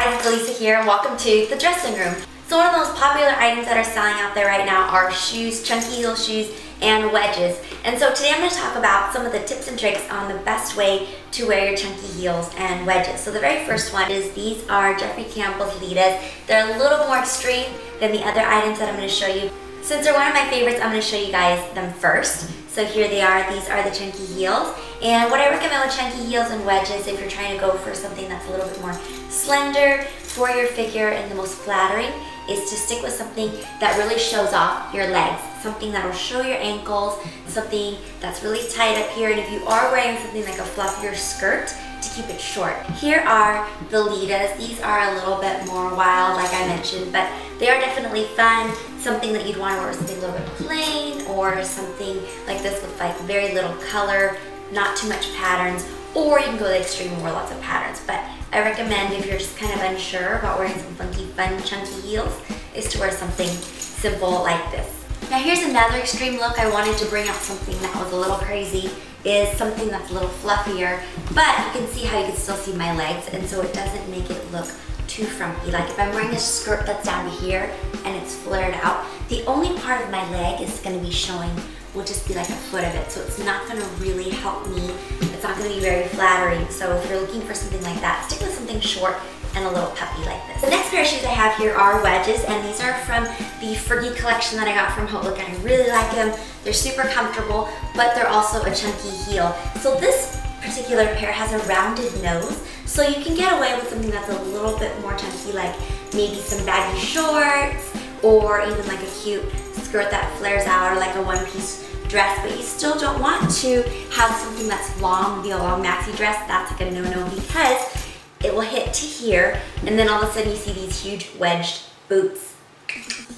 guys, Elessa here and welcome to the dressing room. So one of the most popular items that are selling out there right now are shoes, chunky heel shoes, and wedges. And so today I'm going to talk about some of the tips and tricks on the best way to wear your chunky heels and wedges. So the very first one is these are Jeffrey Campbell's Adidas. They're a little more extreme than the other items that I'm going to show you. Since they're one of my favorites, I'm going to show you guys them first. So here they are. These are the chunky heels. And what I recommend with chunky heels and wedges, if you're trying to go for something that's a little bit more slender for your figure and the most flattering, is to stick with something that really shows off your legs. Something that will show your ankles, something that's really tight up here. And if you are wearing something like a fluffier skirt, to keep it short. Here are the Leggings. These are a little bit more wild, like I mentioned, but they are definitely fun. Something that you'd want to wear something a little bit plain, or something like this with like very little color, not too much patterns, or you can go to the extreme and wear lots of patterns. But I recommend, if you're just kind of unsure about wearing some funky, fun, chunky heels, is to wear something simple like this. Now here's another extreme look. I wanted to bring out something that was a little crazy, is something that's a little fluffier, but you can see how you can still see my legs, and so it doesn't make it look too frumpy. Like if I'm wearing a skirt that's down to here and it's flared out, the only part of my leg is going to be showing will just be like a foot of it, so it's not going to really help me. It's not going to be very flattering. So if you're looking for something like that, stick with something short and a little puffy like this. The next pair of shoes I have here are wedges, and these are from the Fergie collection that I got from Hautelook, and I really like them. They're super comfortable, but they're also a chunky heel. So this particular pair has a rounded nose, so you can get away with something that's a little bit more chunky, like maybe some baggy shorts, or even like a cute skirt that flares out, or like a one-piece dress, but you still don't want to have something that's long, be a long maxi dress. That's like a no-no, because it will hit to here, and then all of a sudden you see these huge wedged boots.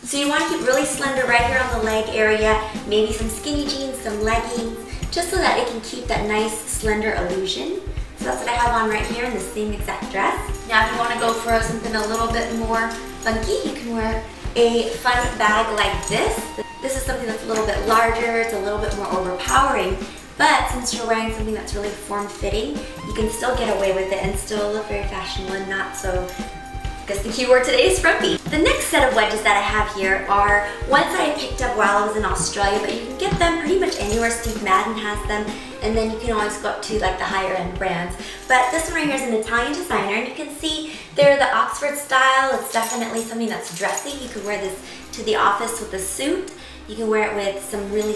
So you want to keep really slender right here on the leg area, maybe some skinny jeans, some leggings, just so that it can keep that nice slender illusion. So that's what I have on right here in the same exact dress. Now if you want to go for something a little bit more funky, you can wear a fun bag like this. This is something that's a little bit larger, it's a little bit more overpowering, but since you're wearing something that's really form-fitting, you can still get away with it and still look very fashionable and not so, I guess the keyword today is frumpy. The next set of wedges that I have here are ones that I picked up while I was in Australia, but you can get them pretty much anywhere. Steve Madden has them, and then you can always go up to like the higher end brands. But this one right here is an Italian designer, and you can see they're the Oxford style. It's definitely something that's dressy. You can wear this to the office with a suit. You can wear it with some really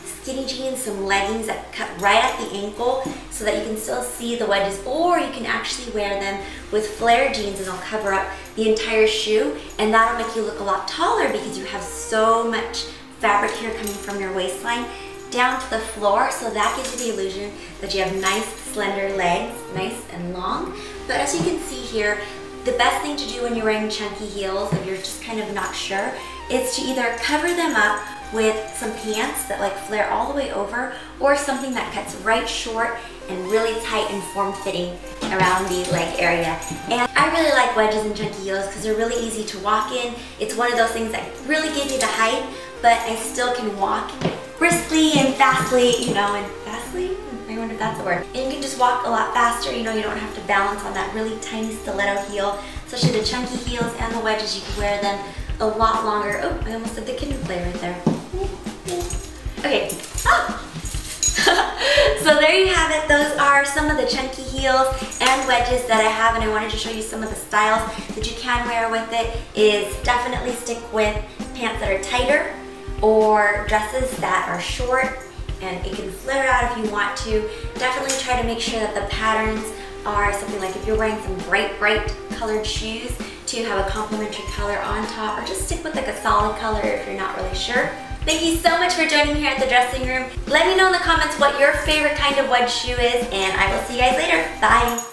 skinny jeans, some leggings that cut right at the ankle so that you can still see the wedges, or you can actually wear them with flare jeans and they'll cover up the entire shoe, and that'll make you look a lot taller because you have so much fabric here coming from your waistline down to the floor, so that gives you the illusion that you have nice slender legs, nice and long. But as you can see here, the best thing to do when you're wearing chunky heels, if you're just kind of not sure, is to either cover them up with some pants that like flare all the way over, or something that cuts right short and really tight and form-fitting around the leg area. And I really like wedges and chunky heels because they're really easy to walk in. It's one of those things that really gives you the height, but I still can walk briskly and fastly, you know, and fastly? I wonder if that's a word. And you can just walk a lot faster, you know, you don't have to balance on that really tiny stiletto heel. Especially the chunky heels and the wedges, you can wear them a lot longer. Oh, I almost did the kitten play right there. Okay. Oh. So there you have it. Those are some of the chunky heels and wedges that I have, and I wanted to show you some of the styles that you can wear with it. Is definitely stick with pants that are tighter, or dresses that are short and it can flare out if you want to. Definitely try to make sure that the patterns are something like, if you're wearing some bright colored shoes, to have a complementary color on top, or just stick with like a solid color if you're not really sure. Thank you so much for joining me here at the dressing room. Let me know in the comments what your favorite kind of wedge shoe is, and I will see you guys later. Bye.